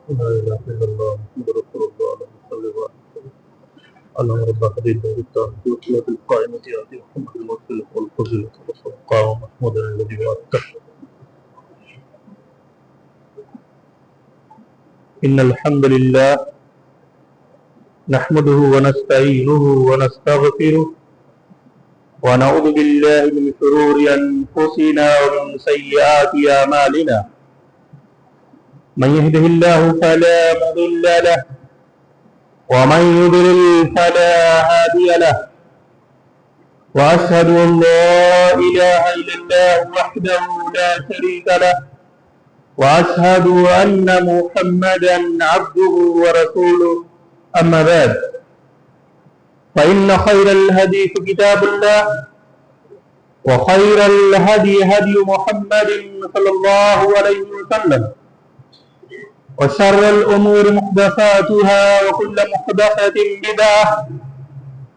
لا إله إلا الله محمد رسول الله صلى الله عليه وسلم. اللهم رب هذه الدار التامة والصلاة القائمة آت محمد الوسيلة والفضيلة والصدقة محمود الذي وعدته. إن الحمد لله نحمده ونستعينه ونستغفره ونعوذ بالله من شرور أنفسنا ومن سيئات أعمالنا. من يهده الله فلا مضل له ومن يضلل فلا هادي له. وأشهد أن لا إله إلا الله وحده لا شريك له وأشهد أن محمدا عبده ورسوله. أما بعد فإن خير الحديث كتاب الله وخير الهدي هدي محمد صلى الله عليه وسلم وشر الأمور محدثاتها وكل محدثة بدعة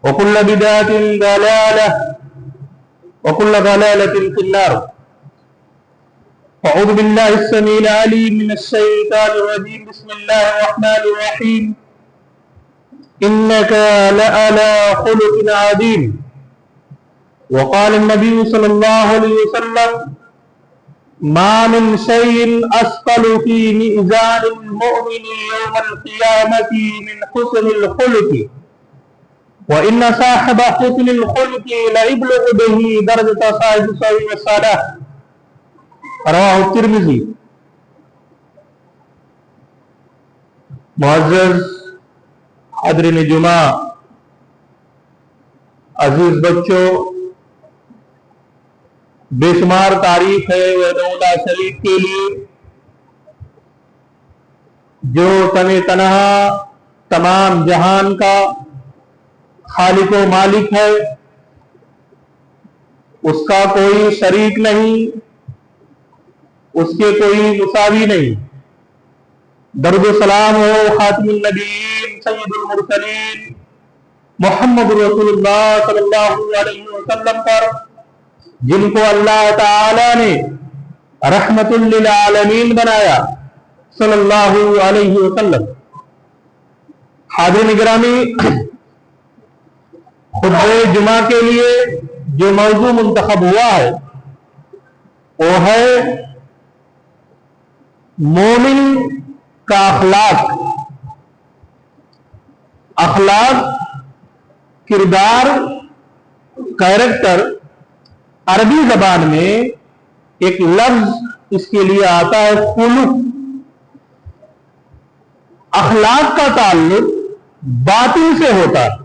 وكل بدعة ضلالة وكل ضلالة في النار. أعوذ بالله السميع العليم من الشيطان الرجيم. بسم الله الرحمن الرحيم. إنك لعلى خلق عظيم. وقال النبي صلى الله عليه وسلم ما من شيء أثقل في ميزان المؤمن يوم القيامة من حسن الخلق وإن صاحب حسن الخلق ليبلغ به درجة صاحب صحيح الصلاة. رواه الترمذی. معزز حاضرین جمعہ، عزیز بچوں، بے شمار تعریف ہے وحدہ لا شریک کے لیے جو تن تنہا تمام جہان کا خالق و مالک ہے. اس کا کوئی شریک نہیں، اس کے کوئی مساوی نہیں. درود و سلام ہو خاتم النبیین سید المرسلین محمد رسول اللہ صلی اللہ علیہ وسلم پر، جن کو اللہ تعالی نے رحمت للعالمین بنایا صلی اللہ علیہ وسلم. حاضرین گرامی، خطبہ جمعہ کے لیے جو موضوع منتخب ہوا ہے وہ ہے مومن کا اخلاق. اخلاق، کردار، کیریکٹر، عربی زبان میں ایک لفظ اس کے لیے آتا ہے خلق. اخلاق کا تعلق باطن سے ہوتا ہے،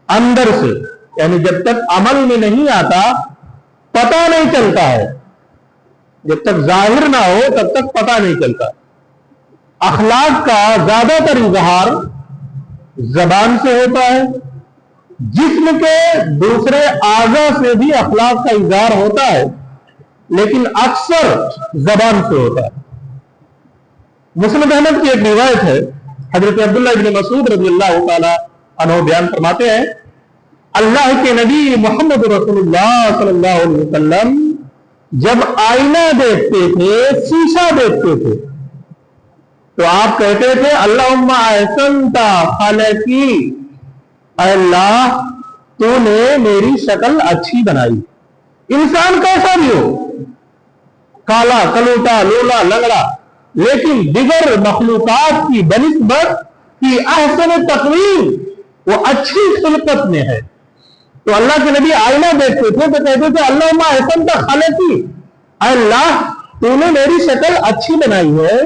اندر سے، یعنی جب تک عمل میں نہیں آتا پتہ نہیں چلتا ہے. جب تک ظاہر نہ ہو تب تک پتہ نہیں چلتا. اخلاق کا زیادہ تر اظہار زبان سے ہوتا ہے. جسم کے دوسرے اعضاء سے بھی اخلاق کا اظہار ہوتا ہے، لیکن اکثر زبان سے ہوتا ہے. مسند احمد کی ایک روایت ہے، حضرت عبداللہ ابن مسعود رضی اللہ تعالی عنہ بیان فرماتے ہیں، اللہ کے نبی محمد رسول اللہ صلی اللہ علیہ وسلم جب آئینہ دیکھتے تھے، شیشہ دیکھتے تھے، تو آپ کہتے تھے اللہم احسنت خلقی، اے اللہ تو نے میری شکل اچھی بنائی. انسان کیسا بھی ہو، کالا، کلوٹا، لولا، لنگڑا، لیکن دیگر مخلوقات کی بنسبت کی احسن تقویم وہ اچھی خلقت میں ہے. تو اللہ کے نبی آئینہ دیکھتے تھے تو کہتے تھے اللہم احسنت خلقی، اے اللہ تو نے میری شکل اچھی بنائی ہے،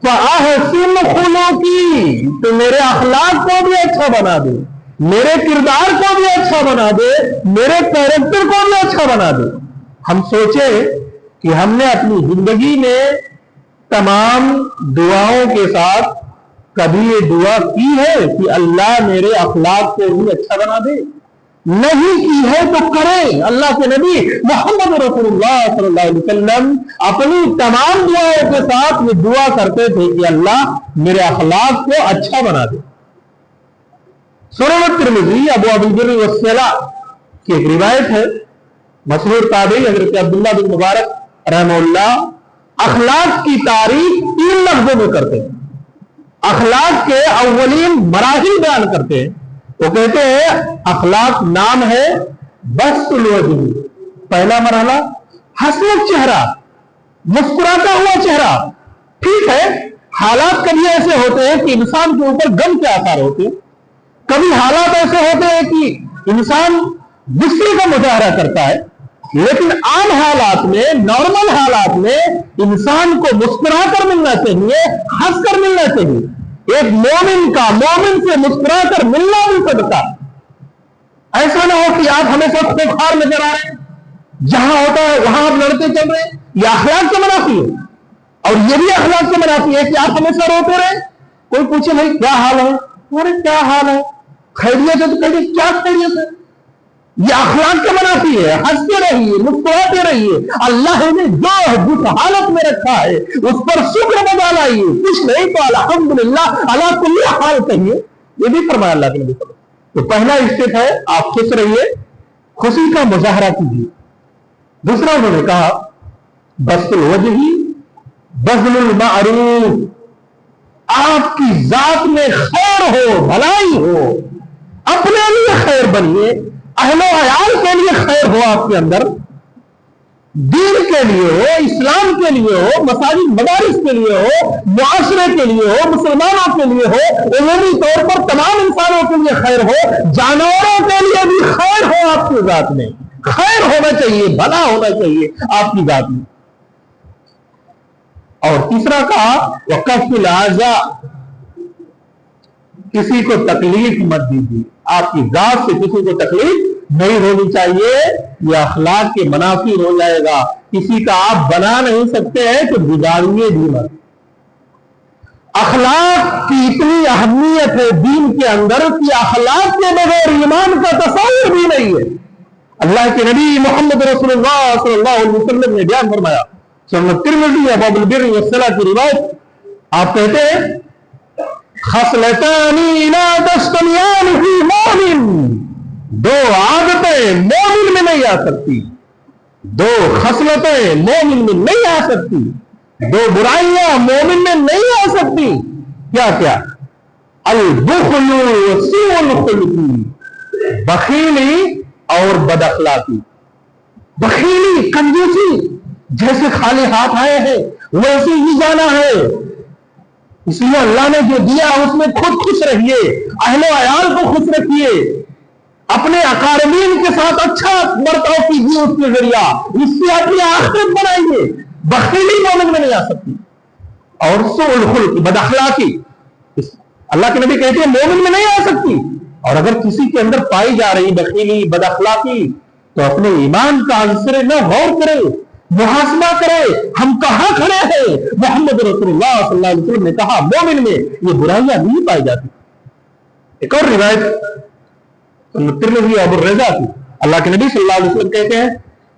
فاحسن خلقی، تو میرے اخلاق کو بھی اچھا بنا دے، میرے کردار کو بھی اچھا بنا دے، میرے کیریکٹر کو بھی اچھا بنا دے. ہم سوچیں کہ ہم نے اپنی زندگی میں تمام دعاؤں کے ساتھ کبھی یہ دعا کی ہے کہ اللہ میرے اخلاق کو بھی اچھا بنا دے؟ نہیں کی ہے تو کریں. اللہ کے نبی محمد رسول اللہ صلی اللہ علیہ وسلم اپنی تمام دعاؤں کے ساتھ یہ دعا کرتے تھے کہ اللہ میرے اخلاق کو اچھا بنا دے. سنن ترمذی ابو البر والصلہ کی ایک روایت ہے، مشہور تابعی حضرت عبداللہ بن مبارک رحمہ اللہ اخلاق کی تعریف 3 لفظوں میں کرتے ہیں. اخلاق کے اولین مراحل بیان کرتے ہیں. وہ کہتے ہیں اخلاق نام ہے بسط الوجہ. پہلا مرحلہ حسن چہرہ، مسکراتا ہوا چہرہ. ٹھیک ہے، حالات کبھی ایسے ہوتے ہیں کہ انسان کے اوپر غم کے آثار ہوتے ہیں، کبھی حالات ایسے ہوتے ہیں کہ انسان غصے کا مظاہرہ کرتا ہے، لیکن عام حالات میں، نارمل حالات میں انسان کو مسکرا کر ملنا چاہیے، ہنس کر ملنا چاہیے. ایک مومن کا مومن سے مسکرا کر ملنا بھی صدقہ. ایسا نہ ہو کہ آپ ہمیشہ خوخار نظر آ رہے ہیں، جہاں ہوتا ہے وہاں آپ لڑتے چل رہے ہیں. یہ اخلاق سے منافی ہے. اور یہ بھی اخلاق سے منافی ہے کہ آپ ہمیشہ روتے رہے. کوئی پوچھے بھائی کیا حال ہے، ارے کیا حال ہے، خیریت ہے تو کہیے کیا خیریت ہے. یہ اخلاق کے منافی ہے. ہنستے رہیے، مسکراتے رہیے. اللہ نے جو جس حالت میں رکھا ہے اس پر شکر بجا لائیے. کچھ نہیں تو الحمدللہ علی کل حال کہیے. یہ بھی فرمایا اللہ کے نبی صلی اللہ علیہ وسلم. تو پہلا اسٹیپ ہے آپ خوش رہیے، خوشی کا مظاہرہ کیجیے. دوسرا انہوں نے کہا بسط الوجہ بذل المعروف. آپ کی ذات میں خیر ہو، بھلائی ہو، اپنے لیے خیر بنیے، اہل و عیال کے لیے خیر ہو، آپ کے اندر دین کے لیے ہو، اسلام کے لیے ہو، مساجد مدارس کے لیے ہو، معاشرے کے لیے ہو، مسلمانوں کے لیے ہو، عمومی طور پر تمام انسانوں کے لیے خیر ہو، جانوروں کے لیے بھی خیر ہو. آپ کی ذات میں خیر ہونا چاہیے، بھلا ہونا چاہیے آپ کی ذات میں. اور تیسرا کہا وقف الاذى، کسی کو تکلیف مت دیجیے. آپ کی ذات سے کسی کو تکلیف نہیں ہونی چاہیے. یہ اخلاق کے منافی ہو جائے گا. کسی کا آپ بنا نہیں سکتے ہیں تو بگاڑیے بھی مت. اخلاق کی اتنی اہمیت ہے دین کے اندر کہ اخلاق کے بغیر ایمان کا تصور بھی نہیں ہے. اللہ کے نبی محمد رسول اللہ صلی اللہ علیہ وسلم نے بیان فرمایا، سنن ترمذی ابواب البر والصلاۃ کی روایت، آپ کہتے ہیں خصلتان لا تجتمعان فی مومن. دو عادتیں مومن میں نہیں آ سکتی، دو خصلتیں مومن میں نہیں آ سکتی، دو برائیاں مومن میں نہیں آ سکتی. کیا کیا؟ البخل وسوء الخلق، بخیلی اور بد اخلاقی. بخیلی، کنجوسی، جیسے خالی ہاتھ آئے ہیں ویسے ہی جانا ہے. اس لیے اللہ نے جو دیا اس میں خود خوش رہیے، اہل و عیال کو خوش رکھیے، اپنے اقاربین کے ساتھ اچھا برتاؤ کیجیے، اس کے ذریعہ اس سے اپنی آخرت بنائیے. بخیلی مومن میں نہیں آ سکتی. اور سوء الخلق، بد اخلاقی، اللہ کے نبی کہتے ہیں مومن میں نہیں آ سکتی. اور اگر کسی کے اندر پائی جا رہی بخیلی، بد اخلاقی، تو اپنے ایمان کا عنصر نہ غور کرے، محاسبہ کرے، ہم کہاں کھڑے ہیں. محمد رسول اللہ صلی اللہ علیہ وسلم نے کہا مومن میں یہ برائیاں نہیں پائی جاتی. ایک اور روایت ترمذی ابو الرضا کی، اللہ کے نبی صلی اللہ علیہ وسلم کہتے ہیں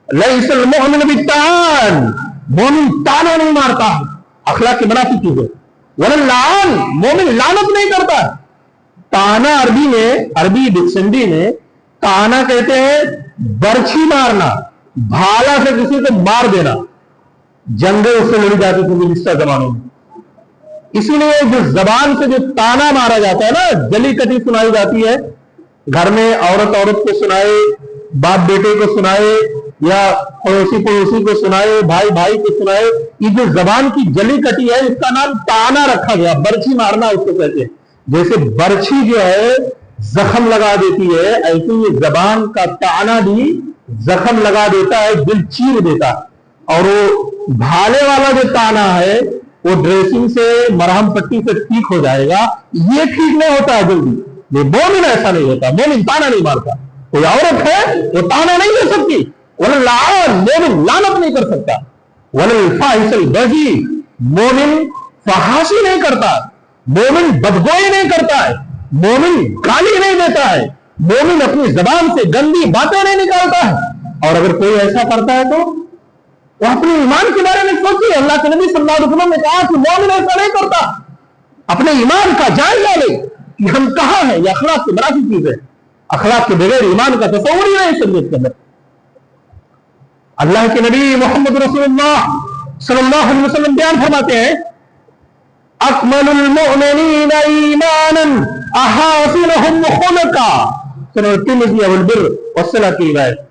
لیس المؤمن بالطعان، مومن تانا نہیں مارتا. اخلاق کی منافی چیز ہے. واللعان، مومن لعنت نہیں کرتا. تانا عربی میں، عربی ڈکشنری میں تانا کہتے ہیں برچھی مارنا، بھالا سے کسی کو مار دینا. جنگیں اس سے لڑی جاتی تھی گزشتہ زمانوں میں. اسی لیے جو زبان سے جو تانا مارا جاتا ہے نا، جلی کٹی سنائی جاتی ہے گھر میں، عورت کو سنائے، باپ بیٹے کو سنائے، یا پڑوسی کو سنائے، بھائی کو سنائے، یہ جو زبان کی جلی کٹی ہے اس کا نام تانا رکھا گیا. برچھی مارنا اس کو کہتے ہیں. جیسے برچھی جو ہے زخم لگا دیتی ہے، ایسے یہ زبان کا تانا بھی زخم لگا دیتا ہے، دل چیر دیتا ہے. اور وہ بھالے والا جو تانا ہے وہ ڈریسنگ سے، مرہم پٹی سے ٹھیک ہو جائے گا. یہ ٹھیک نہیں ہوتا ہے جلدی. مومن ایسا نہیں ہوتا، مومن تانا نہیں مارتا. کوئی عورت ہے وہ تانا نہیں دے سکتی. واللعان، مومن لعنت نہیں کر سکتا. والفاحش البذی، مومن فحاشی نہیں کرتا، مومن بدگوئی نہیں کرتا ہے، مومن گالی نہیں دیتا ہے، مومن اپنی زبان سے گندی باتیں نہیں نکالتا ہے. اور اگر کوئی ایسا کرتا ہے تو وہ اپنے ایمان کے بارے میں سوچیے. اللہ کے نبی صلی اللہ علیہ وسلم نے کہا کہ مومن ایسا نہیں کرتا. اپنے ایمان کا جائزہ لے کہ ہم کہاں ہیں. یہ اخلاق کی منافی چیز ہے. اخلاق کے بغیر ایمان کا تصور ہی نہیں شریعت کے اندر. اللہ کے نبی محمد رسول اللہ صلی اللہ علیہ وسلم بیان فرماتے ہیں अकमलुल मुमिनीना ईमानन अहासिनुहुम खुलका, तिर्मिज़ी अबुल बिर्र वस्सला की रिवायत।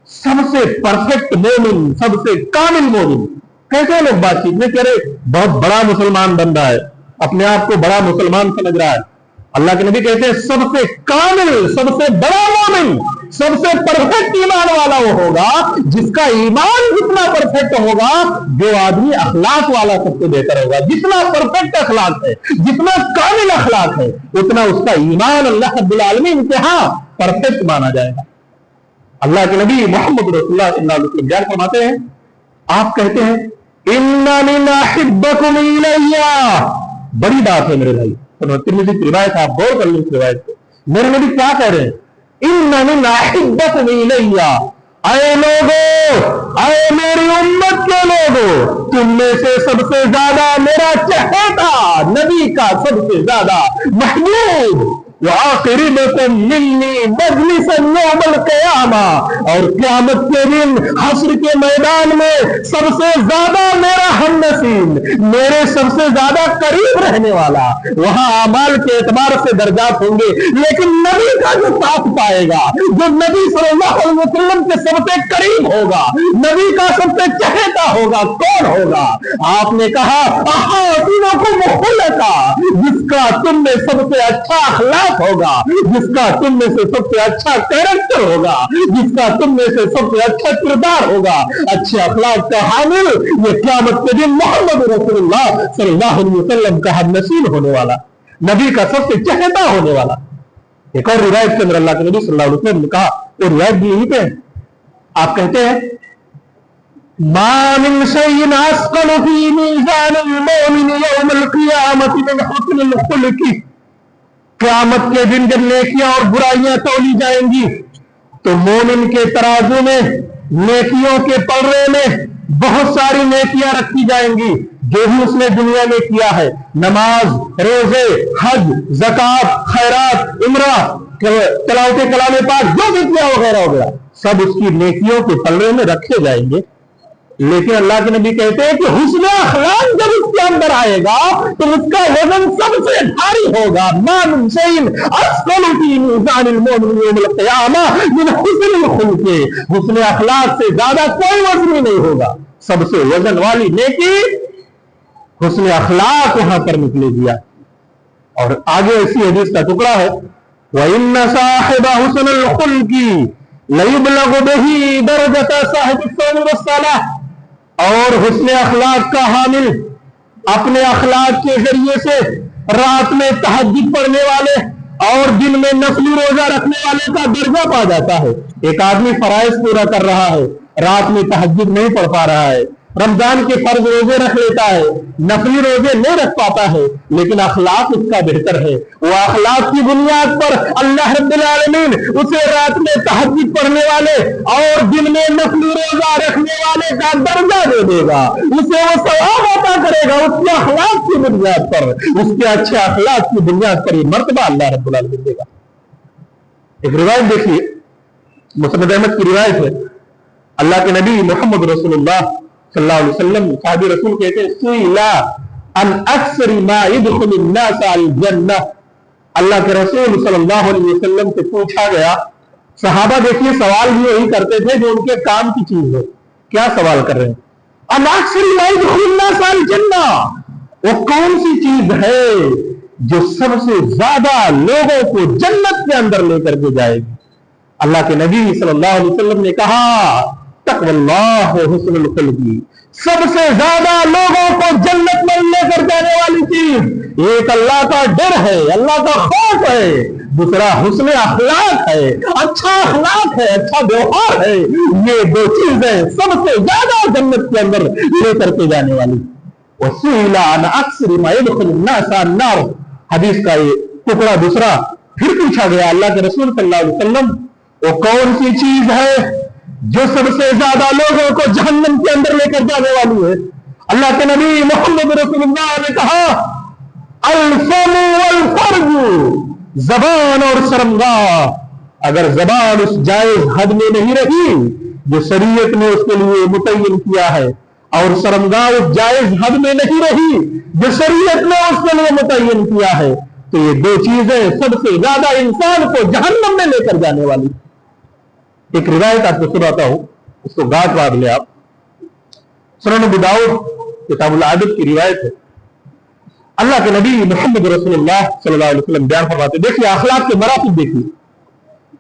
सबसे परफेक्ट मोमिन, सबसे कामिल मोमिन। कैसे लोग बातचीत में कह रहे बहुत बड़ा मुसलमान बन रहा है, अपने आप को बड़ा मुसलमान समझ रहा है। अल्लाह के नबी कहते हैं सबसे कामिल, सबसे बड़ा मोमिन, सबसे परफेक्ट ईमान वाला वो होगा जिसका ईमान जितना परफेक्ट होगा, जो आदमी अखलाक वाला सबसे बेहतर होगा। जितना परफेक्ट अखलाक है, जितना कामिल अखलाक है, उतना उसका ईमान अल्लाह रब्बुल आलमीन के यहाँ परफेक्ट माना जाएगा। अल्लाह के नबी मोहम्मद रसूलुल्लाह सल्लल्लाहु अलैहि वसल्लम बयान फरमाते हैं, आप कहते हैं इन्ना मिन अहिब्बकुम इलैया, बड़ी बात है मेरे भाई, तिर्मिज़ी की रिवायत, आप गौर कर लो इस रिवायत को। मेरे नबी क्या कह रहे हैं? इन्ना मिन अहिब्बकुम इलैया, ऐ लोगो, ऐ मेरी उम्मत के लोगो, तुम में से सबसे ज्यादा मेरा चहेता, नबी का सबसे ज्यादा महबूब, वाक़िरिबकुम मिन्नी मजलिसन यौमल क़यामा, और क़यामत के दिन हश्र के मैदान में सबसे ज्यादा मेरा हमनसीब, मेरे सबसे ज्यादा करीब रहने वाला। वहां अमाल के एतबार से दर्जात होंगे, लेकिन नबी का जो साथ पाएगा, जो नबी सल्लल्लाहु अलैहि वसल्लम के सबसे करीब होगा, नबी का सबसे चहेता होगा, कौन होगा? आपने कहा जिसका तुम में सबसे अच्छा अखलाक होगा, जिसका तुम में से सबसे अच्छा कैरेक्टर होगा, जिसका तुम में से सबसे अच्छा किरदार होगा, अच्छे अखलाक का हामिल, ये क़यामत के दिन मोहम्मद रसूलुल्लाह सल्लल्लाहु अलैहि वसल्लम का हमनसीब होने वाला, नबी का सबसे चहेता होने वाला। एक और रिवायत के अंदर अल्लाह के नबी सल्लल्लाहु अलैहि वसल्लम ने कहा, वो रिवायत भी यहीं पे है, आप कहते हैं मा मिन शैइन अस्क़लु फी मीज़ानिल मुमिन यौमल क़ियामति मिन हुस्निल खुल्क़ि, क़यामत के दिन जब नेकियां और बुराइयां तौली जाएंगी तो मोमिन के तराजू में, नेकियों के पलड़े में बहुत सारी नेकियां रखी जाएंगी, जो भी उसने दुनिया में किया है, नमाज, रोजे, हज, ज़कात, खैरात, उम्रा, तलावत कलाम पाक, जो भी किया वगैरह वगैरह, सब उसकी नेकियों के पलड़े में रखे जाएंगे। लेकिन अल्लाह के नबी कहते हैं कि हुस्न अखलाक जब उसके अंदर आएगा तो उसका वजन सबसे भारी होगा। मा मिन शैइन अस्क़लु फी मीज़ानिल मुमिन यौमल क़ियामा मिन हुस्निल खुल्क़ि, हुस्न अखलाक से ज्यादा कोई वजन नहीं होगा। सबसे वजन वाली नेकी हुस्न अखलाक वहां पर निकले दिया। और आगे इसी हदीस का टुकड़ा है, व इन्ना साहिब हुस्निल खुल्क़ि लयुबलगु बिही दरजत साहिबिस सौम वस्सलाह, और हुस्न अखलाक का हामिल अपने अखलाक के जरिए से रात में तहज्जुद पढ़ने वाले और दिन में नफली रोजा रखने वाले का दर्जा पा जाता है। एक आदमी फराइज पूरा कर रहा है, रात में तहज्जुद नहीं पढ़ पा रहा है, रमजान के फर्ज रोजे रख लेता है, नफली रोजे नहीं रख पाता है, लेकिन अखलाक उसका बेहतर है। वो अखलाक की बुनियाद पर अल्लाह रब्बुल आलमीन उसे रात में तहज्जुद पढ़ने वाले और दिन में नफली रोजा रखने वाले का दर्जा दे देगा, उसे वो सवाब अता करेगा उसके अखलाक की बुनियाद पर, उसके अच्छे अखलाक की बुनियाद पर ये मर्तबा अल्लाह रब्बुल आलमीन देगा। एक रिवायत देखिए, मुस्नद अहमद की रिवायत है, अल्लाह के नबी मोहम्मद रसूलुल्लाह सल्लल्लाहु अलैहि वसल्लम, साहबी रसूल कहते हैं सुइला अन अक्सरी मा यदखुलुन नास अल जन्नह, अल्लाह के रसूल सल्लल्लाहु अलैहि वसल्लम से पूछा गया। सहाबा देखिए सवाल भी वही करते थे जो उनके काम की चीज है। क्या सवाल कर रहे हैं? अन अक्सरी मा यदखुलुन नास अल जन्नह, वो कौन सी चीज है जो सबसे ज्यादा लोगों को जन्नत के अंदर लेकर के जाएगी? अल्लाह के नबी सल्लल्लाहु अलैहि वसल्लम ने कहा तक़वल्लाह व हुस्नुल खुल्क़ि, सबसे ज्यादा लोगों को जन्नत में लेकर जाने वाली चीज एक अल्लाह का डर है, अल्लाह का खौफ है, दूसरा हुस्न अखलाक है, अच्छा अखलाक है, अच्छा व्यवहार है। ये दो चीजें सबसे ज्यादा जन्नत के अंदर लेकर के जाने वाली। वसूइला अन अक्सरी मा यदखुलुन नास अन्नार, हदीस का ये टुकड़ा दूसरा फिर पूछा गया अल्लाह के रसूल सल्लल्लाहु अलैहि वसल्लम, वो कौन सी चीज है जो सबसे ज्यादा लोगों को जहन्नम के अंदर लेकर जाने वाली है? अल्लाह के नबी मोहम्मद रसूलुल्लाह ने कहा अल-फम वल-फर्ज, जबान और शर्मगाह। अगर जबान उस जायज हद में नहीं रही जो शरीयत ने उसके लिए मुतय्यन किया है, اور शर्मगाह उस जायज हद में नहीं रही जो शरीयत ने उसके लिए मुतय्यन किया है, तो ये दो चीजें सबसे ज्यादा इंसान को जहन्नम में लेकर जाने वाली। एक रिवायत आपको सुनाता हूं, उसको गांठ बांध ले आप। सुनन अबू दाऊद किताबुल आदब की रिवायत है। अल्लाह के नबी मोहम्मद रसूलुल्लाह सल्लल्लाहु अलैहि वसल्लम बयान फरमाते, देखिए अखलाक के मरातब देखिए।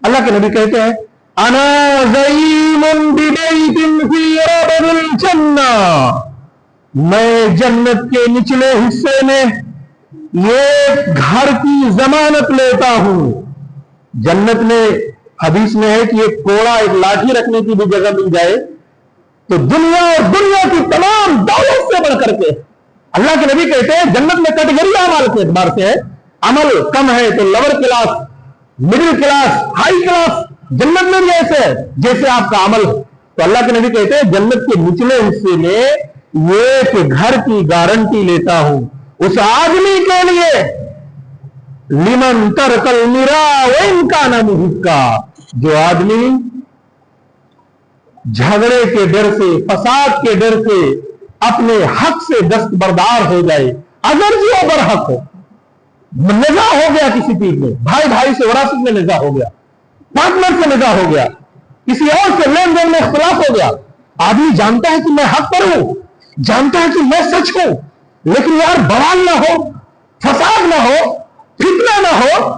अल्लाह के नबी कहते हैं, अना ज़ईमुन बिबैतिन फी रबदिल जन्ना, मैं जन्नत के निचले हिस्से में ये घर की जमानत लेता हूं। जन्नत में हदीस में है कि एक कोड़ा, एक लाठी रखने की भी जगह मिल जाए तो दुनिया और दुनिया की तमाम दौलत से बढ़ करके। अल्लाह के नबी कहते हैं जन्नत में कैटेगरी अमल के एतबार से है, अमल कम है तो lower class, middle class, high class. जन्नत में भी ऐसे है जैसे आपका अमल है। तो अल्लाह के नबी कहते हैं जन्नत के निचले हिस्से में ये घर की गारंटी लेता हूं उस आदमी के लिए, लिमन तरकल मिरा व इनका नाम हिक्का, जो आदमी झगड़े के डर से, फसाद के डर से अपने हक से दस्तबरदार हो जाए। अगर जो बरहक हो, निज़ा हो गया किसी चीज में, भाई भाई से वरासत में निज़ा हो गया, पार्टनर से निज़ा हो गया, किसी और से लेन देन में इख्तिलाफ हो गया, आदमी जानता है कि मैं हक पर हूं, जानता है कि मैं सच हूं, लेकिन यार बवाल ना हो, फसाद ना हो, फितना ना हो,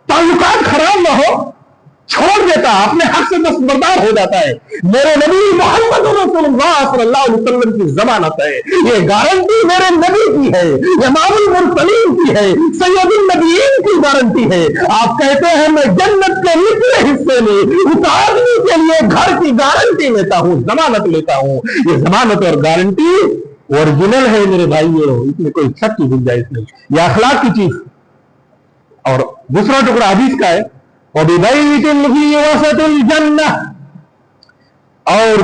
ताल्लुकात खराब ना हो, छोड़ देता, अपने हक से दस्तबरदार हो जाता है। मेरे नबी मोहम्मद रसूलुल्लाह सल्लल्लाहु अलैहि वसल्लम की जमानत है, ये गारंटी मेरे नबी की है, इमामुल मुरसलीन की है, सैयदुल नबीयीन की गारंटी है। आप कहते हैं मैं जन्नत के निचले हिस्से में उस आदमी के लिए घर की गारंटी लेता हूं, जमानत लेता हूं। ये जमानत और गारंटी ओरिजिनल है मेरे भाइयों, इसमें कोई शक की गुंजाइश नहीं, यह अखलाक की चीज। और दूसरा टुकड़ा हदीस का है, और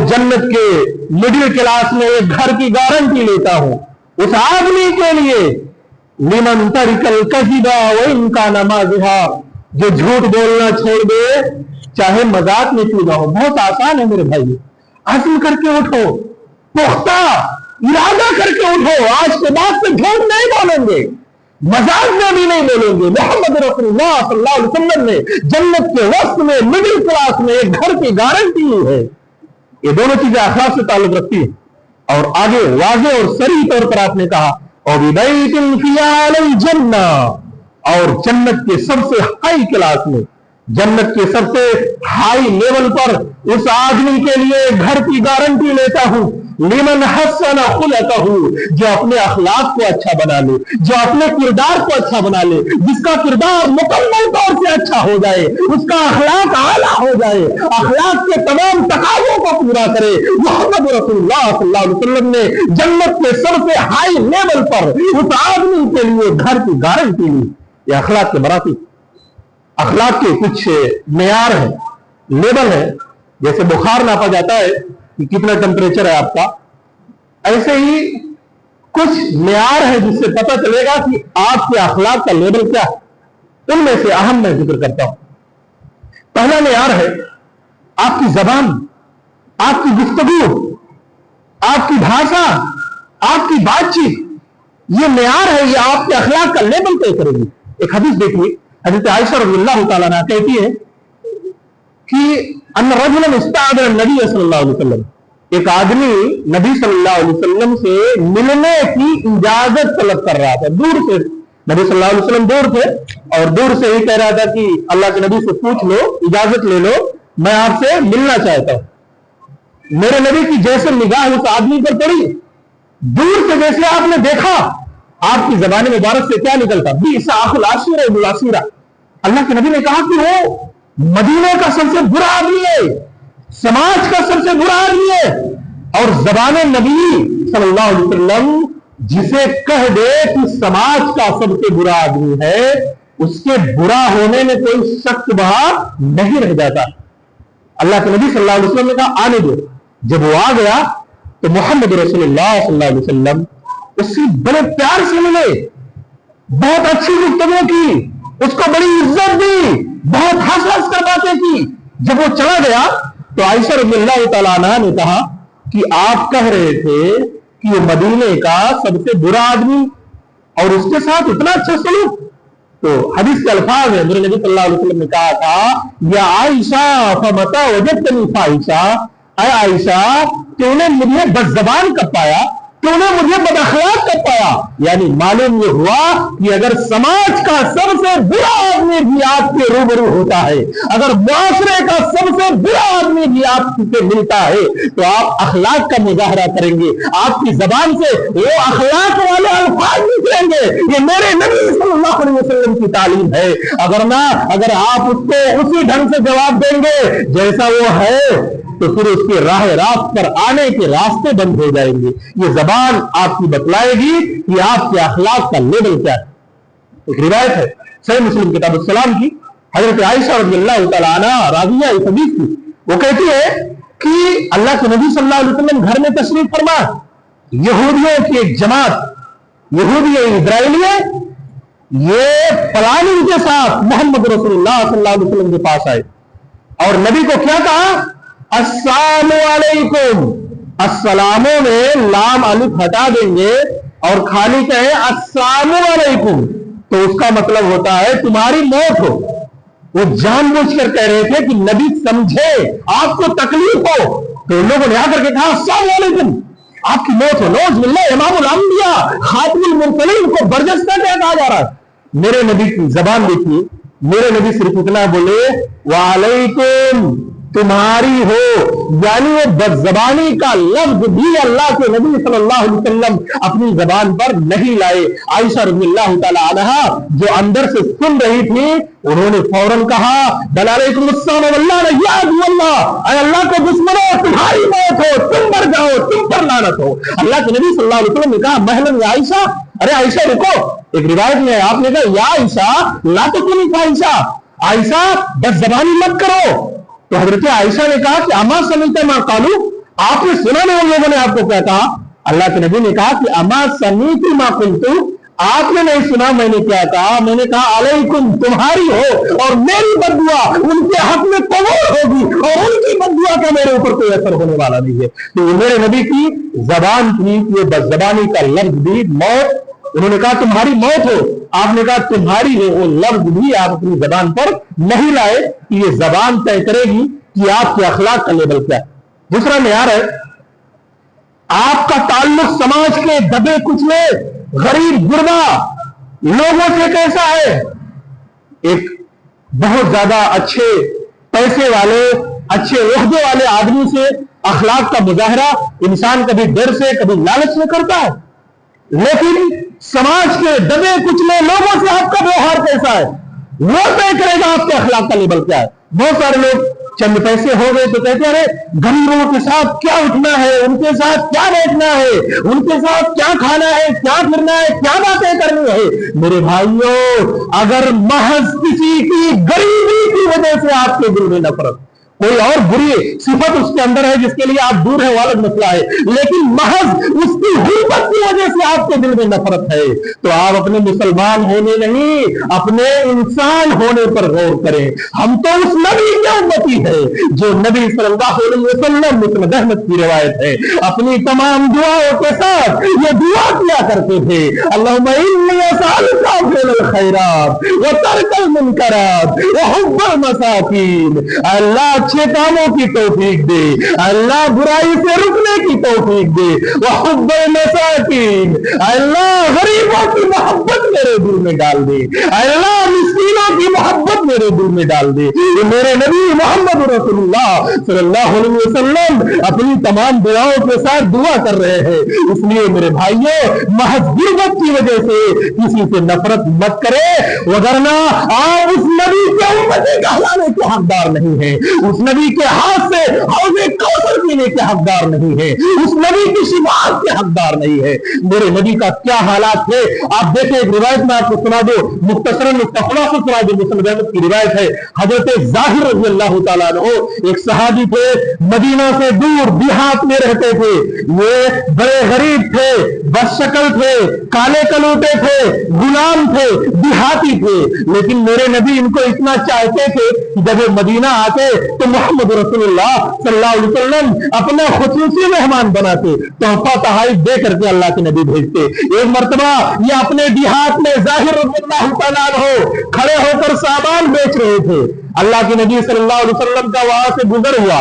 जन्नत के मिडिल क्लास में एक घर की गारंटी लेता हूं उस आदमी के लिए, लिमन तरिकल कज़िबा व इनका नमाज़हा, जो झूठ बोलना छोड़ दे चाहे मजाक में क्यों ना हो। बहुत आसान है मेरे भाई, आज़म करके उठो, पुख्ता इरादा करके उठो, आज के बाद से झूठ नहीं बोलेंगे, मजाक में भी नहीं बोलेंगे। मोहम्मद रसूलुल्लाह सल्लल्लाहु अलैहि वसल्लम ने जन्नत के वक्त में मिडिल क्लास में एक घर की गारंटी ली है। ये दोनों चीजें अखलाक से ताल्लुक रखती है। और आगे वाज़े और सरी तौर पर आपने कहा, और बिबैतिन फी आलिल जन्ना, और जन्नत के सबसे हाई क्लास में, जन्नत के सबसे हाई लेवल पर उस आदमी के लिए घर की गारंटी लेता हूं, लिमन हसन खुलकहू, जो अपने अखलाक को अच्छा बना ले, जो अपने किरदार को अच्छा बना ले, जिसका किरदार मुकम्मल तौर से अच्छा हो जाए, उसका अखलाक आला हो जाए, अखलाक के तमाम तकाज़ों को पूरा करे। मोहम्मद रसूलुल्लाह सल्लल्लाहु अलैहि वसल्लम ने जन्नत के सबसे हाई लेवल पर उस आदमी के लिए घर की गारंटी ली। यह अखलाक के मरातब, अखलाक के कुछ मेयार है, लेवल है। जैसे बुखार नापा जाता है कि कितना टेम्परेचर है आपका, ऐसे ही कुछ मेयार है जिससे पता चलेगा कि आपके अखलाक का लेवल क्या है। उनमें से अहम मैं जिक्र करता हूं। पहला मेयार है आपकी जबान, आपकी गुफ्तगू, आपकी भाषा, आपकी बातचीत, ये मेयार है, ये आपके अखलाक का लेवल तय करेगी। एक हदीस देखिए, हज़रत आयशा रज़ियल्लाहु ताला अन्हा कहती है कि अन्न रजुलन इस्तअज़न नबी सल्लल्लाहु अलैहि वसल्लम, एक आदमी नबी सल्लल्लाहु अलैहि वसल्लम से मिलने की इजाजत तलब कर रहा था। दूर से, नबी सल्लल्लाहु अलैहि वसल्लम दूर थे और दूर से ही कह रहा था कि अल्लाह के नबी से पूछ लो, इजाजत ले लो, मैं आपसे मिलना चाहता हूं। मेरे नबी की जैसे निगाह उस आदमी पर पड़ी, दूर से जैसे आपने देखा, आपकी ज़बान मुबारक से क्या निकलता, बीसा अखुल आशिरा इब्नुल आशिरा। अल्लाह के नबी ने कहा कि वो मदीने का सबसे बुरा आदमी है, समाज का सबसे बुरा आदमी है। और ज़बान नबी सल्लल्लाहु अलैहि वसल्लम जिसे कह दे कि समाज का सबसे बुरा आदमी है, उसके बुरा होने में कोई शक वहां नहीं रह जाता। अल्लाह के नबी सल्लल्लाहु अलैहि वसल्लम ने कहा आने दो। जब वो आ गया तो मोहम्मद रसूलुल्लाह सल्लल्लाहु अलैहि वसल्लम उससे बड़े प्यार से मिले, बहुत अच्छी गुफ्तगू की, उसको बड़ी इज्जत दी, बहुत हंस हंस कर बातें की। जब वो चला गया तो आयशा रज़ियल्लाहु ताला अन्हा ने कहा कि आप कह रहे थे कि वो मदीने का सबसे बुरा आदमी और उसके साथ इतना अच्छा सलूक। तो हदीस के अल्फाज है, मेरे नबी सल्लल्लाहु अलैहि वसल्लम ने कहा था, या आयशा फमता वजदतनी फाहिशा, ऐ आयशा तूने मुझे बदज़बान कब पाया, तूने मुझे बदअखलाक कब पाया। यानी मालूम ये हुआ कि अगर समाज का सबसे बुरा आदमी भी आपके रूबरू होता है, अगर मुआशरे का सबसे बुरा आदमी भी आपसे मिलता है, तो आप अखलाक का मुजाहरा करेंगे, आपकी जबान से वो अखलाक वाले अल्फाज निकलेंगे। ये मेरे नबी सल्लल्लाहु अलैहि वसल्लम की तालीम है। अगर आप उसको उसी ढंग से जवाब देंगे जैसा वो है, तो फिर उसके राह रास्त पर आने के रास्ते बंद हो जाएंगे। ये जबान आपकी बतलाएगी कि आपके अखलाक का लेवल क्या है। एक रिवायत है सही मुस्लिम किताब सलाम की, हजरत आयशा रज़ियल्लाहु तआला अन्हा राविया इस हदीस की, वो कहती है कि अल्लाह के नबी सल्लल्लाहु अलैहि वसल्लम घर में तशरीफ फरमा, यहूदियों की एक जमात, यहूदी इजराइलिये, ये फलानी के साथ मोहम्मद रसूलुल्लाह सल्लल्लाहु अलैहि वसल्लम के पास आए और नबी को क्या कहा, अस्सलामु अलैकुम। अस्सलामो में लाम अलिफ हटा देंगे और खाली कहे अस्सलामु अलैकुम, तो उसका मतलब होता है तुम्हारी मौत हो। वो जानबूझकर कह रहे थे कि नबी समझे आपको तकलीफ हो, तो लोगों ने आकर के कहा अस्सलामु अलैकुम, आपकी मौत हो। नौज बिल्लाह, इमामुल अंबिया खातिमुल मुरसलीन को बर्जस्ता क्या कहा जा रहा है। मेरे नबी की जबान देखिए, मेरे नबी सिर्फ इतना बोले वालेकुम, तुम्हारी हो, यानी वो बदजबानी का लफ्ज भी अल्लाह के नबी सल्लल्लाहु अलैहि वसल्लम अपनी जबान पर नहीं लाए। आयशा रज़ियल्लाहु तआला अन्हा जो अंदर से सुन रही थी, उन्होंने फौरन कहा वअलैकुम अस्सलाम वल्लाह या अल्लाह, अल्लाह के दुश्मनों तुम्हारी मौत हो, तुम मर जाओ, तुम पर लानत हो। अल्लाह के नबी सल्लल्लाहु अलैहि वसल्लम ने कहा महलन या आयशा, अरे आयशा रुको। एक रिवायत में आपने कहा या आयशा ला तकुनी फाहिशा, आयशा बदजबानी मत करो। तो हजरत आयशा ने कहा कि अमा समीता मा कालू, आपने सुना नहीं उन लोगों ने आपको क्या कहा। अल्लाह के नबी ने कहा कि अमा समीती मा कुंतु, आपने नहीं सुना मैंने क्या कहा। मैंने कहा अलैकुम, तुम्हारी हो और मेरी बद्दुआ उनके हक में कबूल होगी और उनकी बद्दुआ का मेरे ऊपर कोई असर होने वाला नहीं है। तो मेरे नबी की जबान थी, ये बदजबानी का लफ्ज भी मौत, उन्होंने कहा तुम्हारी मौत हो, आपने कहा तुम्हारी हो, वो लफ्ज भी आप अपनी जबान पर नहीं लाए कि ये जबान तय करेगी कि आपके अखलाक का लेवल क्या है। दूसरा मेयार है आपका ताल्लुक समाज के दबे कुचले गरीब गुरबा लोगों से कैसा है। एक बहुत ज्यादा अच्छे पैसे वाले, अच्छे ओहदे वाले आदमी से अखलाक का मुजाहरा इंसान कभी डर से कभी लालच में करता है, लेकिन समाज के दबे कुचले लोगों से आपका व्यवहार कैसा है वो तय करेगा आपके अखलाक का लेवल क्या है। बहुत सारे लोग चंद पैसे हो गए तो कहते हैं अरे गरीबों के साथ क्या उठना है, उनके साथ क्या बैठना है, उनके साथ क्या खाना है, क्या फिरना है, क्या बातें करनी है। मेरे भाइयों, अगर महज किसी की गरीबी की वजह से आपके दिल में नफरत, कोई और बुरी सिफत उसके अंदर है जिसके लिए आप दूर है, वो अलग मसला है, लेकिन महज उसकी गुर्बत की वजह से आपके दिल में नफरत है, तो आप अपने मुसलमान होने नहीं, अपने इंसान होने पर गौर करें। हम तो उस नबी की उम्मती है जो नबी सल्लल्लाहु अलैहि वसल्लम, मुस्नद अहमद की रिवायत है, अपनी तमाम दुआओं के साथ ये दुआ किया करते थे, अल्लाहुम्मा इन्नी असअलुका फिल खैरात व तर्कल मुनकरात व हुब्बल मसाकीन। अल्लाह अच्छे कामों की तौफीक दे, अल्लाह बुराई से रुकने की तौफीक दे, वह हुब्बुल मसाकीन, अल्लाह गरीबों की मोहब्बत मेरे दिल में डाल दे, अल्लाह मिस्कीनों की मोहब्बत मेरे दिल में डाल दे। ये मेरे नबी मोहम्मद रसूलुल्लाह सल्लल्लाहु अलैहि वसल्लम अपनी तमाम दुआओं के साथ दुआ कर रहे हैं। इसलिए मेरे भाइयों, महज गुर्बत की वजह से किसी से नफरत मत करे, वगरना आप उस नबी के उम्मती कहलाने के हकदार नहीं है, उस नबी के हाथ से हौज़े कौसर पीने के हकदार नहीं है, उस नबी की शिफाअत के हकदार नहीं है। मेरे नबी का क्या हालात थे आप देखें। एक रिवायत में आपको सुना दो, मुख्तसरन मुख्तसरा मुसनद अहमद की रिवायत है, हजरत ज़ाहिर रज़ी अल्लाह ताला अन्हु एक सहाबी थे, मदीना से दूर देहात में रहते थे, ये बड़े गरीब थे, बदशक्ल थे, काले कलूटे थे, गुलाम थे, देहाती थे, लेकिन मेरे नबी इनको इतना चाहते थे कि जब वो मदीना आते तो मोहम्मद रसूलुल्लाह सल्लल्लाहु अलैहि वसल्लम अपना खुसूसी मेहमान बनाते, तोहफा तहाइफ दे करके अल्लाह के नबी भेजते। एक मर्तबा ये अपने देहात में ज़ाहिर रज़ियल्लाहु ताला अन्हु खड़े होकर सामान बेच रहे थे, अल्लाह के नबी सल्लल्लाहु अलैहि वसल्लम का वहां से गुजर हुआ।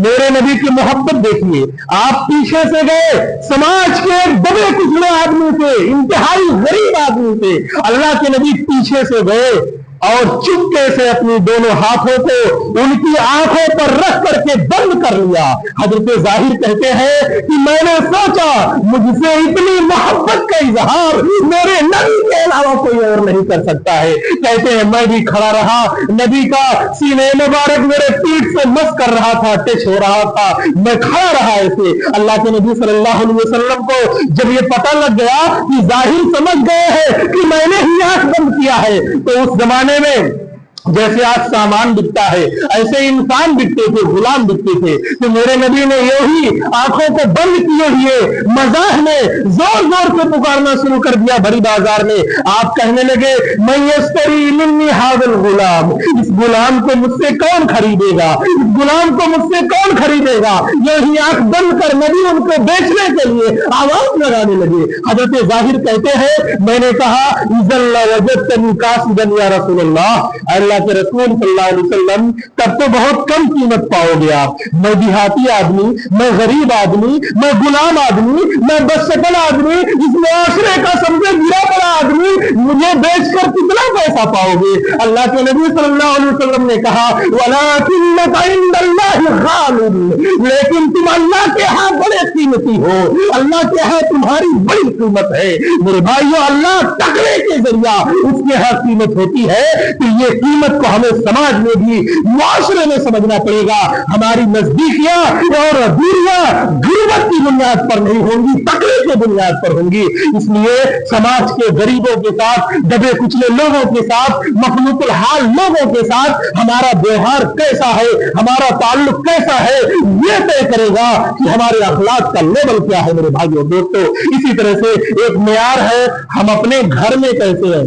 मेरे नबी की मोहब्बत देखिए, आप पीछे से गए, समाज के दबे कुचले आदमी थे, इंतहाई गरीब आदमी थे, अल्लाह के नबी पीछे से गए और चुपके से अपनी दोनों हाथों को उनकी आंखों पर रख करके बंद कर लिया। हजरत ज़ाहिर कहते हैं कि मैंने सोचा मुझसे इतनी मोहब्बत का इजहार मेरे नबी के अलावा कोई और नहीं कर सकता है। कहते हैं मैं भी खड़ा रहा, नबी का सीने मुबारक मेरे पीठ से मस कर रहा था, टच हो रहा था, मैं खड़ा रहा ऐसे। अल्लाह के नबी सल्लल्लाहु अलैहि वसल्लम को जब ये पता लग गया कि ज़ाहिर समझ गए हैं कि मैंने ही आंख बंद किया है, तो उस जमाने में जैसे आज सामान बिकता है ऐसे इंसान बिकते थे, गुलाम बिकते थे, तो मेरे नबी ने यही आंखों को बंद किए हुए मजाक में जोर जोर से पुकारना शुरू कर दिया भरी बाजार में। आप कहने लगे मैं यस्तरी मिन्नी हाज़िल गुलाम, इस गुलाम को मुझसे कौन खरीदेगा, इस गुलाम को मुझसे कौन खरीदेगा। यही आंख बंद कर नबी उनको बेचने के लिए आवाज लगाने लगे। हजरत ज़ाहिर कहते हैं मैंने कहा इज़ल्ला वजदतनी कासिदन या रसूलल्लाह, अल्लाह के रसूल सल्लल्लाहु अलैहि वसल्लम तब तो बहुत कम कीमत पाओगे आप। मैं देहाती आदमी, मैं गरीब आदमी, मैं गुलाम आदमी, मैं बदशक्ल आदमी, इस मुआशरे का सबसे गिरा पड़ा आदमी, मुझे बेचकर कितना पैसा पाओगे। अल्लाह के नबी सल्लल्लाहु अलैहि वसल्लम ने कहा वलाकिन्नका इंदल्लाहि गालिब, लेकिन तुम अल्लाह के यहाँ बड़े कीमती हो, अल्लाह के यहाँ तुम्हारी बड़ी कीमत है। मेरे भाइयों, अल्लाह तकवे के जरिया उसके यहाँ कीमत होती है, तो ये कीमत को हमें समाज में भी मुआशरे में समझना पड़ेगा। हमारी नजदीकियां और दूरियां गुर्बत की बुनियाद पर नहीं होंगी, तकवे की बुनियाद पर होंगी। इसलिए समाज के गरीबों के साथ, दबे कुचले लोगों के साथ, मखलूकुल हाल लोगों के साथ हमारा व्यवहार कैसा है, हमारा ताल्लुक कैसा है, ये तय करेगा कि हमारे अखलाक का लेवल क्या है। मेरे भाइयों दोस्तों, इसी तरह से एक मेयार है हम अपने घर में कैसे हैं।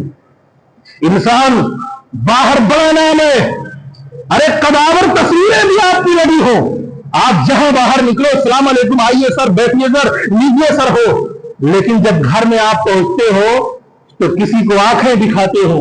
इंसान बाहर बड़ा नाम है, अरे कदावर तस्वीरें भी आपकी लगी हो, आप जहां बाहर निकलो सलाम अलैकुम, आइए सर, बैठिए सर, लीजिए सर हो, लेकिन जब घर में आप पहुंचते हो तो किसी को आंखें दिखाते हो,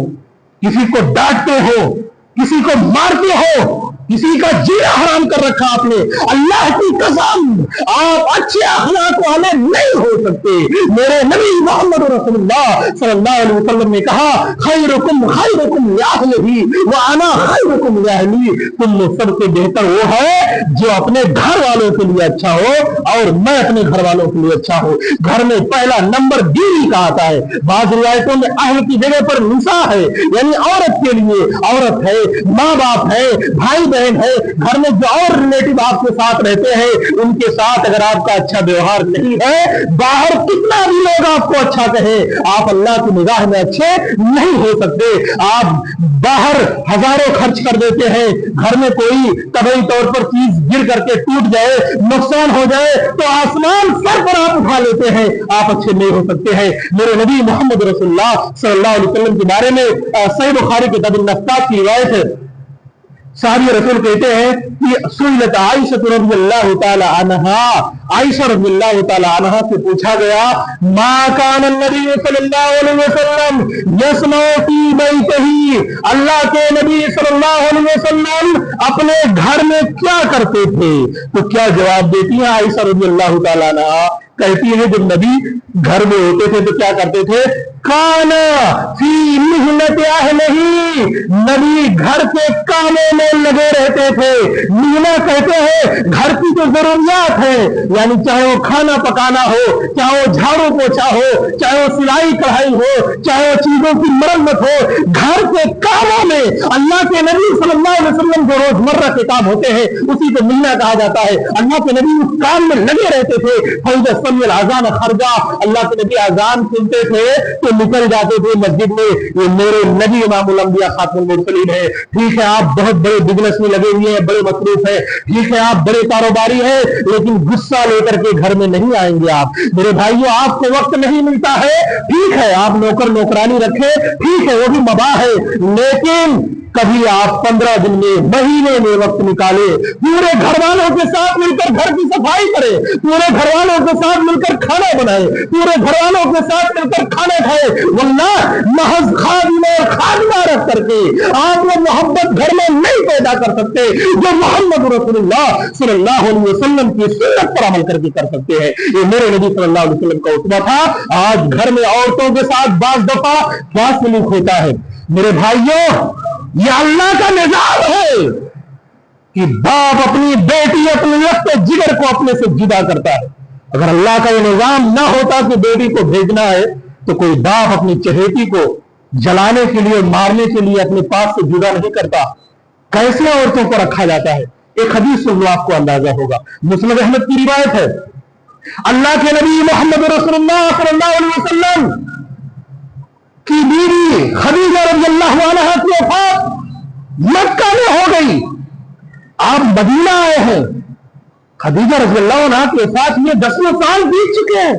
किसी को डांटते हो, किसी को मारते हो, किसी का जीना हराम कर रखा आपने। अल्लाह की कसम आप अच्छे अखलाक वाले नहीं हो सकते। मेरे नबी मोहम्मद रसूलुल्लाह सल्लल्लाहु अलैहि वसल्लम ने कहा खैरुकुम खैरुकुम लिअहलिही व अना खैरुकुम लिअहली, तुम में सबसे बेहतर वो है जो अपने घर वालों के लिए अच्छा हो और मैं अपने घर वालों के लिए अच्छा हो। घर में पहला नंबर बीवी का आता है, बाज़ रिवायतों में अहल की जगह पर निसा है, यानी औरत के लिए औरत है, माँ बाप है, भाई बहन है, घर में जो और रिलेटिव आपके साथ रहते हैं उनके साथ अगर आपका अच्छा व्यवहार नहीं है, बाहर कितना भी लोग आपको अच्छा कहे, आप अल्लाह की निगाह में अच्छे नहीं हो सकते। आप बाहर हजारों खर्च कर देते हैं, घर में कोई तबई तौर पर चीज गिर करके टूट जाए, नुकसान हो जाए तो आसमान सर पर आप उठा लेते हैं, आप अच्छे नहीं हो सकते हैं। मेरे नबी मोहम्मद रसूलुल्लाह सल्लल्लाहु अलैहि वसल्लम के बारे में सहीह बुखारी की किताब नफ्तात की रिवायत है, साहबी रसूल कहते हैं कि सुन्नत आयशा रज़ियल्लाहु ताला अन्हा, आयशा रज़ियल्लाहु ताला अन्हा से पूछा गया मा कान नबी सल्लल्लाहु अलैहि वसल्लम यस्नऊ फी बैतिही, अल्लाह के नबी सल्लल्लाहु अलैहि वसल्लम अपने घर में क्या करते थे। तो क्या जवाब देती है आयशा रज़ियल्लाहु ताला अन्हा, कहती है जब नबी घर में होते थे तो क्या करते थे, काना फी मिहनत अहलिही, नबी घर के कामों में लगे रहते थे। मीना कहते हैं घर की जो जरूरियात है, यानी चाहे वो खाना पकाना हो, चाहे वो झाड़ू पोछा हो, चाहे वो सिलाई कढ़ाई हो, चाहे वो चीजों की मरम्मत हो, घर के कामों में अल्लाह के नबी सल्लल्लाहु अलैहि वसल्लम जो रोजमर्रा के काम होते हैं उसी को मीना कहा जाता है। अल्लाह के नबी उस काम में लगे रहते थे। फौज समिल अजान खरजा, अल्लाह के नबी अजान सुनते थे तो निकल जाते थे मस्जिद में। ये मेरे नबी इमामुल अंबिया खातमुल मुरसलीन है, ठीक है आप बहुत बड़े बिजनेस में लगे हुए हैं, बड़े मसरूफ है, ठीक है आप बड़े कारोबारी है, लेकिन गुस्सा लेकर के घर में नहीं आएंगे आप। मेरे भाइयों, आपको वक्त नहीं मिलता है, ठीक है आप नौकर नौकरानी रखे, ठीक है वो भी मबा है, लेकिन कभी आप 15 दिन में, महीने में वक्त निकाले, पूरे घर वालों के साथ मिलकर घर की सफाई करें, पूरे घर वालों के साथ मिलकर खाना बनाए, पूरे घर वालों के साथ मिलकर खाना खाए। वल्लाह महज खादिमा और खादिमा रख करके आप लोग मोहब्बत घर में नहीं पैदा कर सकते जो मोहम्मद रसूलुल्लाह सल्लल्लाहु अलैहि वसल्लम की सुन्नत पर अमल करके कर सकते हैं। ये मेरे नबी सल्लल्लाहु अलैहि वसल्लम का उस्वा था। आज घर में औरतों के साथ बाज़ दफा क्या सलूक होता है। मेरे भाइयों, ये अल्लाह का निजाम है कि बाप अपनी बेटी, अपने रक्त जिगर को अपने से जुदा करता है। अगर अल्लाह का ये निजाम ना होता कि बेटी को भेजना है, तो कोई बाप अपनी चहेती को जलाने के लिए, मारने के लिए अपने पास से जुदा नहीं करता। कैसे औरतों को रखा जाता है, एक हदीस सुन लो आपको अंदाजा होगा। मुस्लिम अहमद की रिवायत है, अल्लाह के नबी मोहम्मद रसूलुल्लाह सल्लल्लाहु अलैहि वसल्लम की बीवी खदीजा रज़ियल्लाहु अन्हा की वफ़ात मक्का में हो गई। आप मदीना आए हैं, खदीजा रज़ियल्लाहु अन्हा के साथ में 10 साल बीत चुके हैं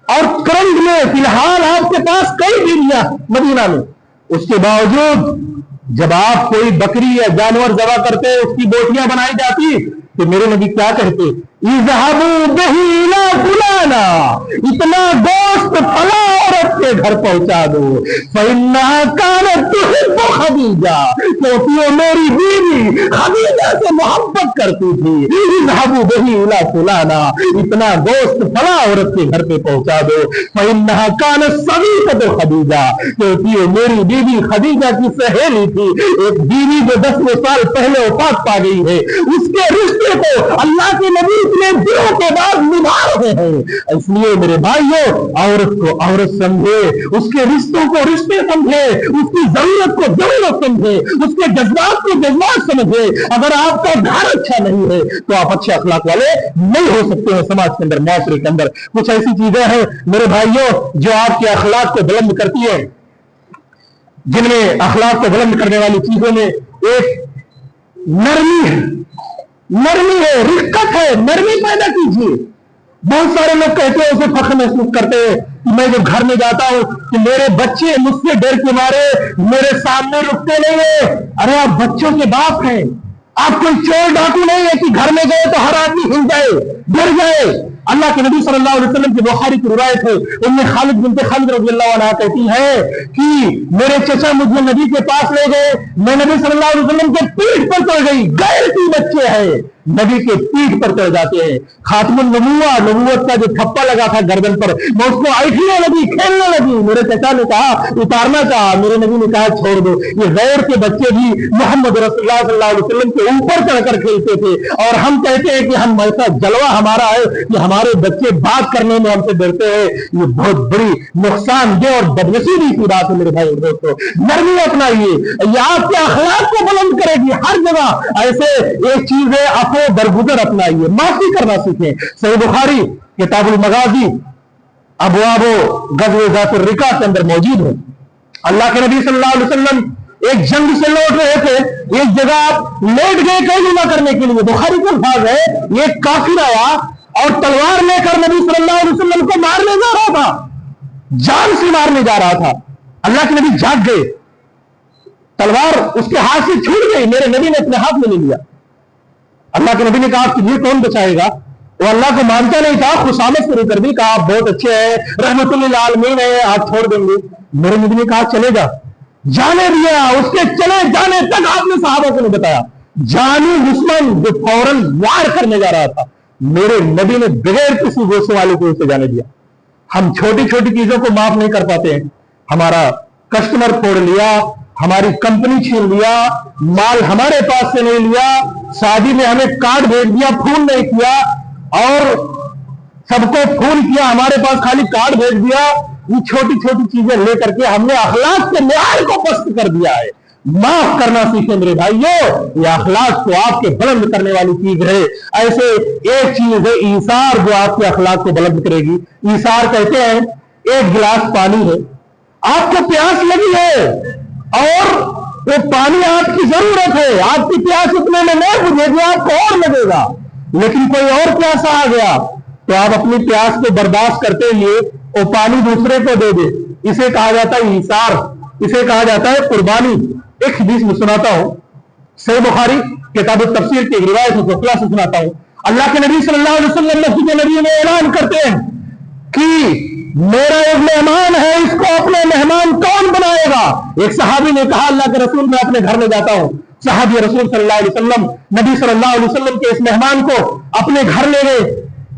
और करंट में फिलहाल आपके पास कई बीवियां मदीना में। उसके बावजूद जब आप कोई बकरी या जानवर ज़बा करते, उसकी बोटियां बनाई जाती, तो मेरे नबी क्या कहते, इज़हाबू बिही इला फुलाना, इतना गोश्त फला औरत के घर पहुंचा दो, फइन्नहा कानत तुहिब्बु खदीजा, क्योंकि वो मेरी बीवी खदीजा से मोहब्बत करती थी। इज़हाबू बिही इला फुलाना, इतना गोश्त फला औरत के घर पे पहुंचा दो, फइन्नहा कानत सदीक़तु खदीजा, क्योंकि वो मेरी बीवी खदीजा की सहेली थी। एक बीवी जो 10 साल पहले वफात पा गई है, उसके रिश्ते को अल्लाह के नबी इतने दिनों के बाद निभा रहे हैं। इसलिए मेरे भाइयों, औरत को औरत समझे, उसके रिश्तों को रिश्ते समझे, उसकी जरूरत को जरूरत समझे, उसके जज्बात को जज्बात समझे। अगर आपका घर अच्छा नहीं है तो आप अच्छे अखलाक वाले नहीं हो सकते हैं। समाज के अंदर, माशरे के अंदर कुछ ऐसी चीजें हैं मेरे भाइयों जो आपके अखलाक को बुलंद करती है। जिनमें अखलाक को बुलंद करने वाली चीजों में एक नरमी है, नरमी है, रिक्कत है, नरमी पैदा कीजिए। बहुत सारे लोग कहते हैं, उसे फख्र महसूस करते हैं कि मैं जब घर में जाता हूं कि मेरे बच्चे मुझसे डर के मारे मेरे सामने रुकते नहीं है। अरे आप बच्चों के बाप हैं, आप कोई चोर डाकू नहीं है कि घर में गए तो हर आदमी हिल जाए, डर जाए। अल्लाह के नबी सल्लल्लाहु अलैहि वसल्लम की बुखारी की रिवायत है, उनमें खालिद बिनते खालिद रज़ियल्लाहु अन्हा कहती है कि मेरे चचा मुझे नबी के पास ले गए, मैं नबी सल्लल्लाहु अलैहि वसल्लम के पीठ पर चढ़ गई। गैरती बच्चे हैं, नबी के पीठ पर चढ़ जाते हैं। खातमुन नबुव्वा, नबुव्वत का जो ठप्पा लगा था गर्दन पर, मैं उसको ऐठने लगी, खेलने लगी। मेरे चचा ने कहा, उतारना चाहा, मेरे नबी ने कहा छोड़ दो। ये गैर के बच्चे भी मोहम्मद रसूलुल्लाह सल्लल्लाहु अलैहि वसल्लम के ऊपर चढ़कर खेलते थे, और हम कहते हैं कि हम ऐसा जलवा हमारा है कि हमारे बच्चे बात करने में हमसे डरते हैं। ये बहुत बड़ी नुकसानदेह और बदनसीबी की बात है मेरे भाई दोस्तों। नरमी अपनाइए, ये आपके अखलाक को बुलंद करेगी। हर जगह ऐसे एक चीज है, अफो दरगुजर अपनाइए, माफी करना सीखें। सही बुखारी किताबुल मगाजी अबवाबो गज़वे ज़ातुर रिका के अंदर मौजूद है। अल्लाह के नबी सल्लल्लाहु अलैहि वसल्लम एक जंग से लौट रहे थे, एक जगह आप लेट गए कैलुमा करने के लिए। बुखारी के अल्फाज है, एक काफिर आया और तलवार लेकर नबी सल्लल्लाहु अलैहि वसल्लम को मारने जा रहा था, जान से मारने जा रहा था। अल्लाह के नबी जाग गए, तलवार उसके हाथ से छूट गई, मेरे नबी ने अपने हाथ में ले लिया। अल्लाह के नबी ने कहा कि ये कौन बचाएगा? वो अल्लाह को मानता नहीं था, खुशामद शुरू कर दी, कहा आप बहुत अच्छे हैं, रहमतुल लिल आलमीन है, आप छोड़ देंगे। मेरे नबी ने कहा चले जा, जाने दिया। उसके चले जाने तक आपने सहाबा को नहीं बताया। जानी दुश्मन जो फौरन वार करने जा रहा था, मेरे नबी ने बगैर किसी गोशे वाले को उसे जाने दिया। हम छोटी छोटी चीजों को माफ नहीं कर पाते हैं। हमारा कस्टमर फोड़ लिया, हमारी कंपनी छीन लिया, माल हमारे पास से नहीं लिया, शादी में हमें कार्ड भेज दिया, फूल नहीं किया, और सबको फूल किया, हमारे पास खाली कार्ड भेज दिया। ये छोटी छोटी चीजें लेकर के हमने अखलाक के मेयार को पस्त कर दिया है। माफ करना सीखें मेरे भाइयों, ये अखलाक को आपके बुलंद करने वाली चीज है। ऐसे एक चीज है ईसार, जो आपके अखलाक को बुलंद करेगी। ईसार कहते हैं एक गिलास पानी है, आपको प्यास लगी है और وہ پانی آپ کی ضرورت ہے, آپ کی پیاس اتنے میں نہیں بجھے گی, آپ کو اور لگے گا. لیکن کوئی اور پیاسا آ گیا تو آپ اپنی پیاس کو برداشت کرتے ہوئے وہ پانی دوسرے کو دے دے. اسے کہا جاتا ہے ایثار, اسے کہا جاتا ہے قربانی. ایک حدیث میں سناتا ہوں, صحیح بخاری کتاب التفسیر کی روایت سے سناتا ہوں. اللہ کے نبی صلی اللہ علیہ وسلم مسجد نبی میں اعلان کرتے ہیں کہ میرا ایک مہمان ہے, اس کو اپنے مہمان کون بنائے گا؟ ایک صحابی نے کہا اللہ کے رسول, میں اپنے گھر لے جاتا ہوں. صحابی رسول صلی اللہ علیہ وسلم نبی صلی اللہ علیہ وسلم کے اس مہمان کو اپنے گھر لے گئے.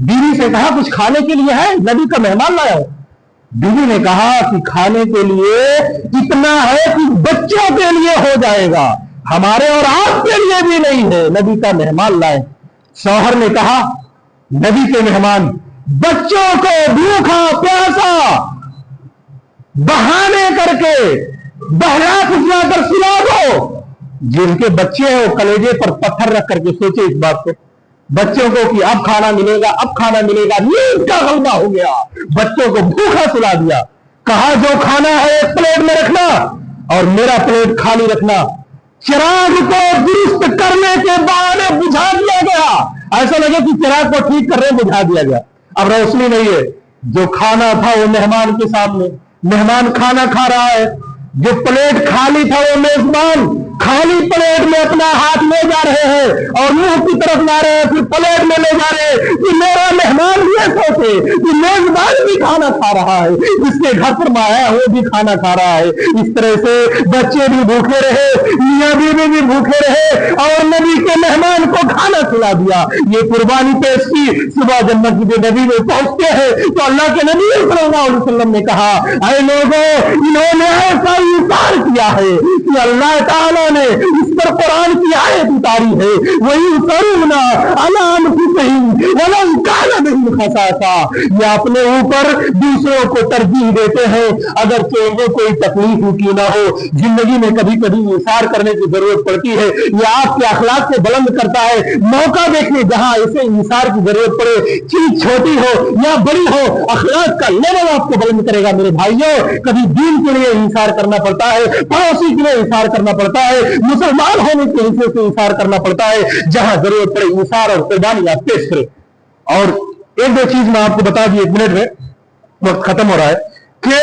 بیوی سے کہا کچھ کھانے کے لیے ہے؟ نبی کا مہمان لایا ہو. بیوی نے کہا کہ کھانے کے لیے اتنا ہے کہ بچوں کے لیے ہو جائے گا, ہمارے اور آپ کے لیے بھی نہیں ہے, نبی کا مہمان لائے. شوہر نے کہا نبی کے مہمان بچوں کو بھوکا پیاسا بہانے کر کے بہلا پھسلا کر سلا دو. جن کے بچے ہیں وہ کلیجے پر پتھر رکھ کر کے سوچے اس بات کو, بچوں کو کہ اب کھانا ملے گا, اب کھانا ملے گا. نیند کا غلبہ ہو گیا, بچوں کو بھوکا سلا دیا. کہا جو کھانا ہے ایک پلیٹ میں رکھنا اور میرا پلیٹ خالی رکھنا. چراغ کو درست کرنے کے بہانے بجھا دیا گیا, ایسا لگے کہ چراغ کو ٹھیک کر رہے بجھا دیا گیا. اب روشنی نہیں ہے. جو کھانا تھا وہ مہمان کے سامنے, مہمان کھانا کھا رہا ہے. جو پلیٹ خالی تھا وہ میزبان خالی پلیٹ میں اپنا ہاتھ لے جا رہے ہیں اور منہ کی طرف لا رہے ہیں, پھر پلیٹ میں لے جا رہے ہیں کہ میرا مہمان یہ سوچے کہ میزبان بھی کھانا کھا رہا ہے, اس کے گھر پر آیا وہ بھی کھانا کھا رہا ہے. اس طرح سے بچے بھی بھوکے رہے, میاں بیوی بھی بھوکے رہے اور نبی کے مہمان کو کھانا کھلا دیا. یہ قربانی پیش کی. صبح جب مسجد نبی میں پہنچتے ہیں تو اللہ کے نبی صلی اللہ علیہ وسلم نے کہا اے لوگوں, انہوں نے ایسا انکار کیا ہے کہ اللہ تعالیٰ نے اس پر قرآن کی آیت اتاری ہے, وہی سرونا علام ولن کان بہم خصاصہ. یہ اپنے اوپر دوسروں کو ترجیح دیتے ہیں اگرچہ وہ کوئی تکلیف کی نہ ہو. زندگی میں کبھی کبھی انصار کرنے کی ضرورت پڑتی ہے. یہ آپ کے اخلاق کو بلند کرتا ہے. موقع دیکھیں جہاں اسے انصار کی ضرورت پڑے, چیز چھوٹی ہو یا بڑی ہو, اخلاق کا لیول آپ کو بلند کرے گا. میرے بھائیوں, کبھی دین کے لیے انصار کرنا پڑتا ہے, پڑوسی کے لیے انصار کرنا پڑتا ہے, مسلمان ہونے کے حصے سے انصار کرنا پڑتا ہے. جہاں ضرورت پڑے انصار اور قربانی آپ پیش کریں. اور ایک دو چیز میں آپ کو بتا دی, ایک منٹ میں وقت ختم ہو رہا ہے, کہ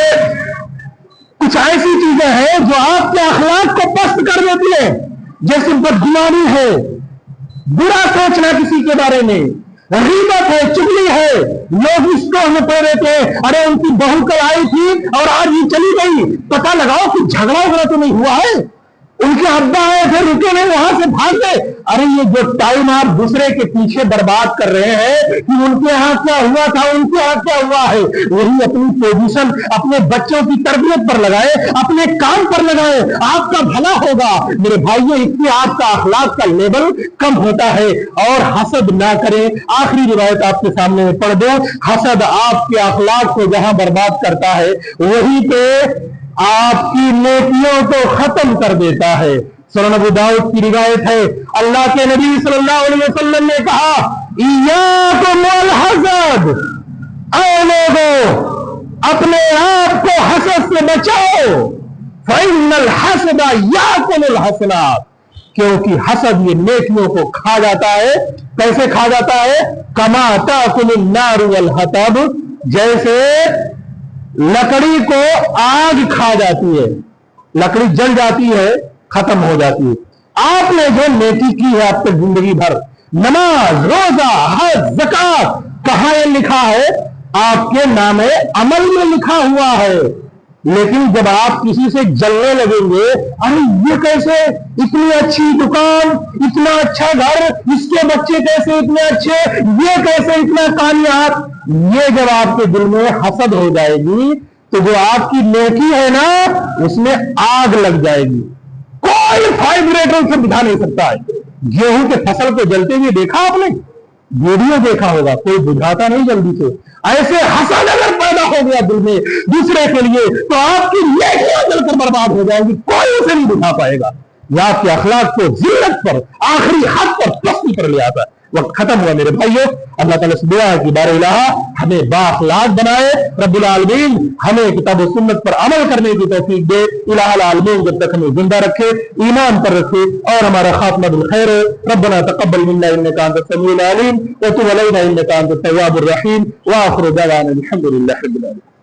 کچھ ایسی چیزیں ہیں جو آپ کے اخلاق کو پست کر دیتی ہیں, جیسے بدگمانی ہے, برا سوچنا کسی کے بارے میں, غیبت ہے, چغلی ہے. لوگ اس کو ہمیں پڑھ رہے تھے ارے ان کی بہو کل آئی تھی اور آج یہ چلی گئی, پتہ لگاؤ کہ جھگڑا وغیرہ تو نہیں ہوا ہے. ان کے ابا آئے تھے, رکے نہیں, وہاں سے بھاگ گئے. ارے یہ جو ٹائم آپ دوسرے کے پیچھے برباد کر رہے ہیں کہ ان کے ہاں کیا ہوا تھا, ان کے ہاں کیا ہوا ہے, وہی اپنی پوزیشن اپنے بچوں کی تربیت پر لگائے, اپنے کام پر لگائے, آپ کا بھلا ہوگا. میرے بھائیوں, اس سے آپ کا اخلاق کا لیول کم ہوتا ہے. اور حسد نہ کریں. آخری روایت آپ کے سامنے پڑھ دو. حسد آپ کے اخلاق کو جہاں برباد کرتا ہے وہیں پہ آپ کی نیکیوں کو ختم کر دیتا ہے. سنن ابو داؤد کی روایت ہے, اللہ کے نبی صلی اللہ علیہ وسلم نے کہا ایاکم والحسد, اے لوگوں اپنے آپ کو حسد سے بچاؤ. فإن الحسد یاکل الحسنات, کیونکہ حسد یہ نیکیوں کو کھا جاتا ہے. کیسے کھا جاتا ہے؟ کما تاکل النار والحطب, جیسے لکڑی کو آگ کھا جاتی ہے, لکڑی جل جاتی ہے, ختم ہو جاتی ہے. آپ نے جو نیکی کی ہے اب تک زندگی بھر, نماز, روزہ, حج, زکات, کہاں یہ لکھا ہے؟ آپ کے نام عمل میں لکھا ہوا ہے. لیکن جب آپ کسی سے جلنے لگیں گے, ارے یہ کیسے, اتنی اچھی دکان, اتنا اچھا گھر, اس کے بچے کیسے اتنے اچھے, یہ کیسے اتنا کامیاب, یہ جب آپ کے دل میں حسد ہو جائے گی تو جو آپ کی نیکی ہے نا اس میں آگ لگ جائے گی. کوئی فائبریٹر سے بجھا نہیں سکتا ہے. گیہوں کے فصل کو جلتے ہوئے دیکھا آپ نے, ویڈیو دیکھا ہوگا, کوئی بجھاتا نہیں جلدی سے. ایسے حسد اگر پیدا ہو گیا دل میں دوسرے کے لیے تو آپ کی نیکیاں جل کر برباد ہو جائے گی, کوئی اسے نہیں بجھا پائے گا. یہ آپ کے اخلاق کو ذلت پر, آخری حد پر, پستی پر لے آتا ہے. وقت ختم ہوا میرے بھائیوں. اللہ تعالیٰ سے دعا ہے کہ بار الہ ہمیں بااخلاق بنائے. رب العالمین ہمیں کتاب و سنت پر عمل کرنے کی توفیق دے. الہ العالمین جب تک ہمیں زندہ رکھے, ایمان پر رکھے اور ہمارا خاتمہ بالخیر ہے. ربنا تقبل منا انك انت السميع العليم وتب علينا انك انت التواب الرحيم. واخر دعوانا الحمد لله رب العالمين.